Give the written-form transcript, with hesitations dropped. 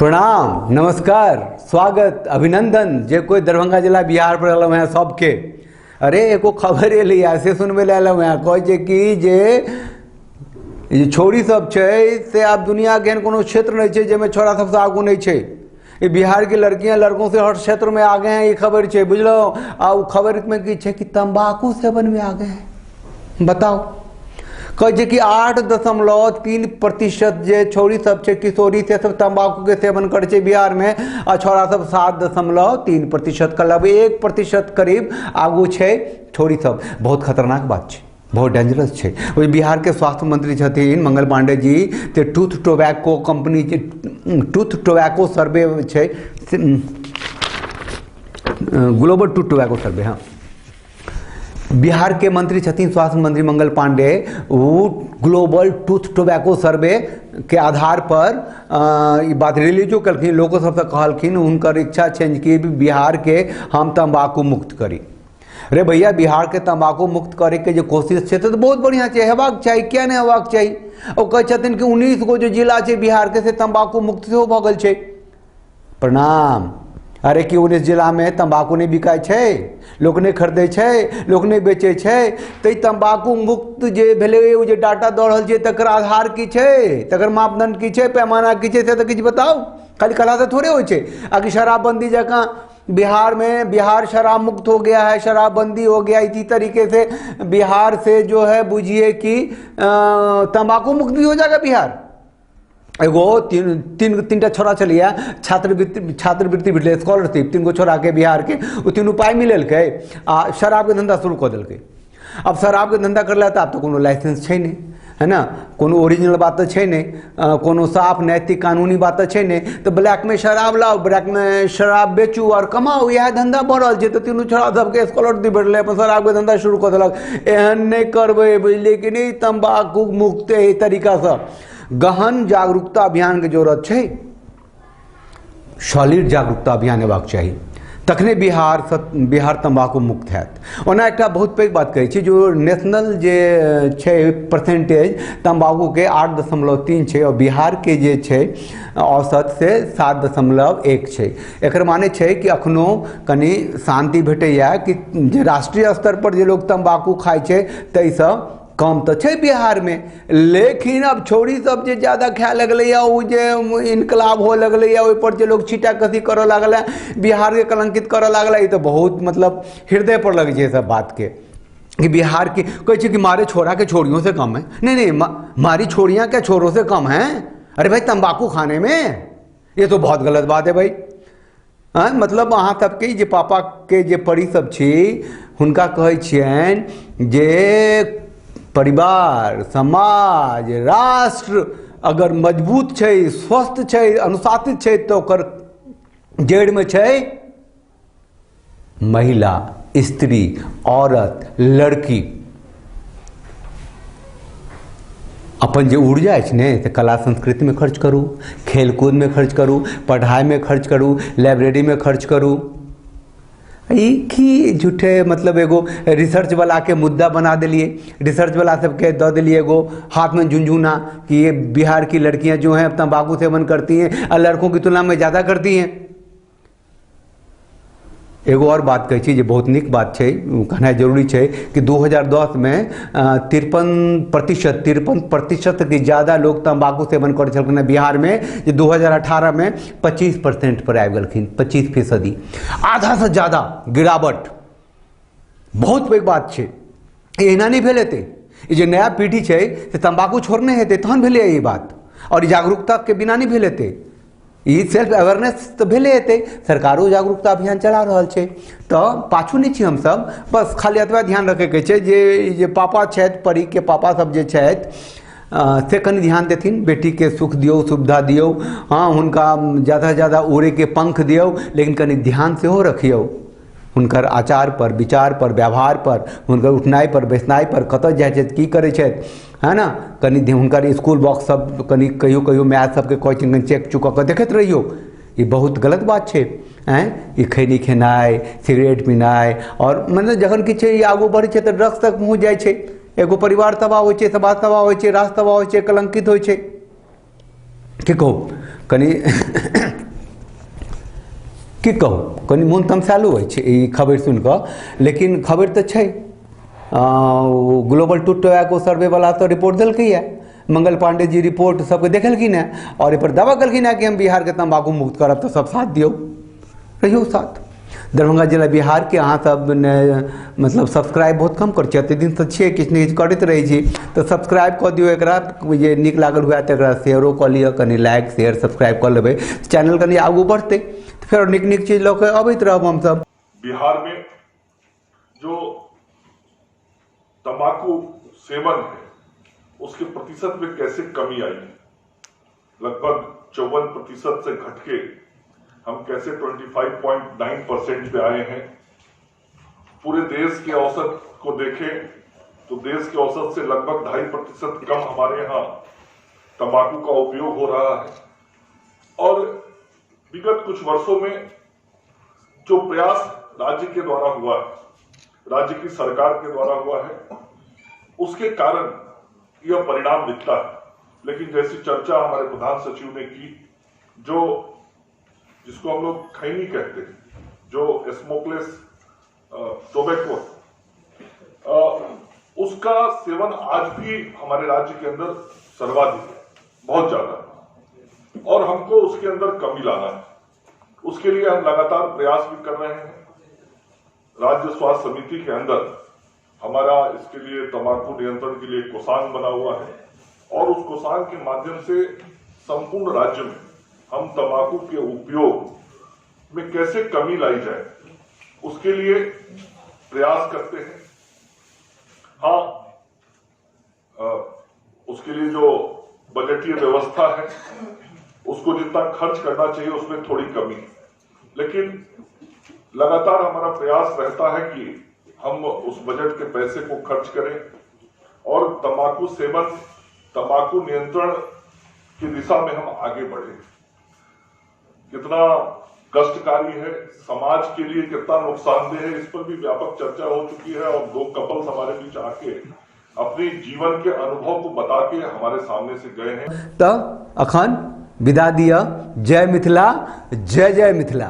प्रणाम, नमस्कार, स्वागत, अभिनंदन जे कोई दरभंगा जिला बिहार पर अलम है सबके। अरे एको खबर एल ऐसे सुनबे अलम है कहे कि जे छोड़ी सब छे से आप दुनिया के कोनो क्षेत्र नहीं छे जेमे छोरा सबसे आगू नहीं छे। ये बिहार की लड़कियां लड़कों से हर क्षेत्र में आगे हैं, ये खबर छे बुझलो। आ खबर में की छे कि तंबाकू सेवन में आगे हैं। बताओ कहे कि 8.3% जे छोरी सब छे किशोरी से सब तंबाकू के सेवन करे छे बिहार में, और छोरा सब 7.3% का लगभग 1% करीब आगू छे छोरी सब। बहुत खतरनाक बात छे, बहुत डेंजरस छे। वही बिहार के स्वास्थ्य मंत्री छथिन मंगल पांडे जी, ते tooth tobacco company tooth tobacco survey छे, ग्लोबल टूथ टोबैको सर्वे, हाँ, बिहार के मंत्री छथिन स्वास्थ्य मंत्री मंगल पांडे। वो ग्लोबल टूथ टोबैको सर्वे के आधार पर ये बात रिलीजो कलखिन, लोगों सबसे कहलखिन उनकर इच्छा छे कि बिहार के हम तंबाकू मुक्त करी। रे भैया, बिहार के तंबाकू मुक्त करे के जो कोशिश छे तो बहुत बढ़िया छे, हेबाक चाहिए, क्या नहीं हेबाक चाहिए। और कहे छथिन कि 19 गो जो जिला छे बिहार के से तंबाकू मुक्त से भ गेल छे। प्रणाम। अरे कि 19 जिला में तंबाकू नहीं बिकाय छे, लोग नहीं खरीदे छे, लोग नहीं बेचे छे, तो तंबाकू मुक्त जे भेले ओ जे डाटा दऽ रहल छे तकर आधार की छे, तकर मापदंड की छे, पैमाना की छे, से तो किछ बताओ। खाली कला से थोड़े होय छे। आकि शराबबंदी जगह बिहार में, बिहार शराब मुक्त हो गया है, शराबबंदी हो गया, इसी तरीके से बिहार से जो है बुझिए कि तंबाकू मुक्त भी हो जाएगा बिहार। एगो तीन छोरा चलिए छात्रवृत्ति भेटले, स्कॉलरशिप 3 गो छोरा के बिहार के, वो तीनों पाई मिलल आ शराब के धंधा शुरू कर दिल। अब शराब के धंधा कर तो अब तो कोनो लाइसेंस है नहीं, है ना, कोनो ओरिजिनल बात तो है नहीं, कोनो साफ नैतिक कानूनी बात तो है नहीं। तो ब्लैक में शराब लाओ, ब्लैक में शराब बेचू और कमाओ, यह धंधा बढ़ रहा है। तो तीनों छोरा सबके स्कॉलरशिप भेटले, अपन शराब के धंधा शुरू कर दिलक। एहन नहीं करबे बुझलिए कि नहीं, तंबाकू मुक्त एहि तरीका से गहन जागरूकता अभियान के जरूरत है। सॉलिड जागरूकता अभियान हेबाक चाहिए, तखने बिहार तंबाकू मुक्त हैत। ओना एक बहुत पैघ बात कहै छी, जो नेशनल जे छै परसेंटेज तंबाकू के 8.3 छै, और बिहार के जे छै औसत से 7.1 छै। एकर माने छै कि अखनो कनि शांति भेटैया कि जे राष्ट्रीय स्तर पर जे लोग तंबाकू खाइ छै ताहिसँ कम तो छे बिहार में। लेकिन अब छोड़ी सब जे ज्यादा खाए लगल, जे इनकलाब हो लगल, ओहि पर जे लोग छीटा कसी करे लागल, बिहार के कलंकित करे लागल, ये तो बहुत मतलब हृदय पर लग जाए सब बात के कि बिहार की कहे कि मारे छोरा के छोरियों से कम है। नहीं, मारी छोरियां क्या छोरों से कम है? अरे भाई, तंबाकू खाने में ये तो बहुत गलत बात है भाई। हाँ, मतलब अहाँ सबके जे पापा के जे परी सब छी हुनका कहे छियनि जे परिवार, समाज, राष्ट्र अगर मजबूत छै, स्वस्थ छै, अनुशासित छै, तो ओकर जड़ में छै महिला, स्त्री, औरत, लड़की। अपन जे ऊर्जा अछि ने से कला संस्कृति में खर्च करू, खेलकूद में खर्च करू, पढ़ाई में खर्च करू, लाइब्रेरी में खर्च करू। एक ही झूठे मतलब एगो रिसर्च वाला के मुद्दा बना दिलिए, रिसर्च वाला सबके दे दिलिए एगो हाथ में झुंझुना कि ये बिहार की लड़कियां जो हैं तंबाकू सेवन करती हैं और लड़कों की तुलना में ज़्यादा करती हैं। एगो और बात कही छी, जो बहुत निक बात है, कहना जरूरी है कि 2010 में 53% की ज़्यादा लोग तंबाकू सेवन कर छलखिन बिहार में, जो 2018 में 25% पर आबि गेलखिन, 25%, आधा से ज़्यादा गिरावट। बहुत पैघ बात है। एना नहीं भेल हेतै, ये जो नया पीढ़ी है से तंबाकू छोड़ने हेतै तहन भेलै ये बात, और जागरूकता के बिना नहीं भेल हेतै। ये सेल्फ अवेयरनेस तो भेले हेतै, सरकारो जागरूकता अभियान चला रहल छै, तो पाछू नहीं छी हम सब। बस खाली एतबा ध्यान रखे के छै जे पापा छथि, परी के पापा सब जे छथि से कनि ध्यान देथिन, बेटी के सुख दियो, सुविधा दियो, हाँ, हुनका ज़्यादा से ज़्यादा उड़े के पंख दियो, लेकिन कनि ध्यान सेहो रखियो हुनकर आचार पर, विचार पर, व्यवहार पर, हुनकर उठनाइ पर, बैसनाइ पर, कतऽ जाइ छथि, की करै छथि, है ना। कनि हुनकर स्कूल बॉक्स सब कनि कहियो मैथ सबके कहै छै चेक चुक कऽ देखैत रहियो। ये बहुत गलत बात है। ये खैनी खेनाइ, सिगरेट पीनाइ, और मतलब जखन कि छै आगू बढ़ै छै तऽ ड्रग्स तक पहुँच जाइ छै। एगो परिवार तबाह होइ छै, समाज तबाह होइ छै, राष्ट्र तबाह होइ छै, कलंकित होइ छै। कि कहू कनि मोन तमसायलो होइ छै ई खबर सुनि कऽ, लेकिन खबर तऽ छै। ग्लोबल टूथ टोबैको सर्वे वाला तो रिपोर्ट देलकै है, मंगल पांडे जी रिपोर्ट सबके देखलखिन है और एहि पर दावा केलखिन है कि हम बिहार के तंबाकू मुक्त करब, तो सब साथ दियौ, रहियो साथ। दरभंगा जिला बिहार के अहाँ सब मतलब सब्सक्राइब बहुत कम कर एते दिन से छियै, किछु ने किछु करैत रहै छी, तो सब्सक्राइब कऽ दियौ एकरा, जे नीक लागल हुए तऽ एकरा शेयरो कऽ लिअ, कनि लाइक शेयर सब्सक्राइब कऽ लेबै, चैनल कनि आगू बढ़तै, फिर नीक नीक चीज लऽ कऽ अबैत रहब हम सब। बिहार में जो तंबाकू सेवन है उसके प्रतिशत में कैसे कमी आई है, लगभग 54% से घट के हम कैसे 25.9% पे आए हैं। पूरे देश के औसत को देखें तो देश के औसत से लगभग 2.5% कम हमारे यहाँ तंबाकू का उपयोग हो रहा है। और विगत कुछ वर्षों में जो प्रयास राज्य के द्वारा हुआ है, राज्य की सरकार के द्वारा हुआ है, उसके कारण यह परिणाम दिखता है। लेकिन जैसी चर्चा हमारे प्रधान सचिव ने की, जो जिसको हम लोग खैनी कहते हैं, जो स्मोकलेस टोबैको, उसका सेवन आज भी हमारे राज्य के अंदर सर्वाधिक है, बहुत ज्यादा, और हमको उसके अंदर कमी लाना है। उसके लिए हम लगातार प्रयास भी कर रहे हैं। राज्य स्वास्थ्य समिति के अंदर हमारा इसके लिए तंबाकू नियंत्रण के लिए कोषांग बना हुआ है, और उस कोषांग के माध्यम से संपूर्ण राज्य में हम तंबाकू के उपयोग में कैसे कमी लाई जाए, उसके लिए प्रयास करते हैं। हाँ, उसके लिए जो बजटीय व्यवस्था है, उसको जितना खर्च करना चाहिए उसमें थोड़ी कमी है, लेकिन लगातार हमारा प्रयास रहता है कि हम उस बजट के पैसे को खर्च करें और तंबाकू सेवन, तंबाकू नियंत्रण की दिशा में हम आगे बढ़े। कितना कष्टकारी है, समाज के लिए कितना नुकसानदेह है, इस पर भी व्यापक चर्चा हो चुकी है, और दो कपल्स हमारे बीच आके अपने जीवन के अनुभव को बता के हमारे सामने से गए हैं। तो अखन विदा दिया। जय मिथिला, जय जय मिथिला।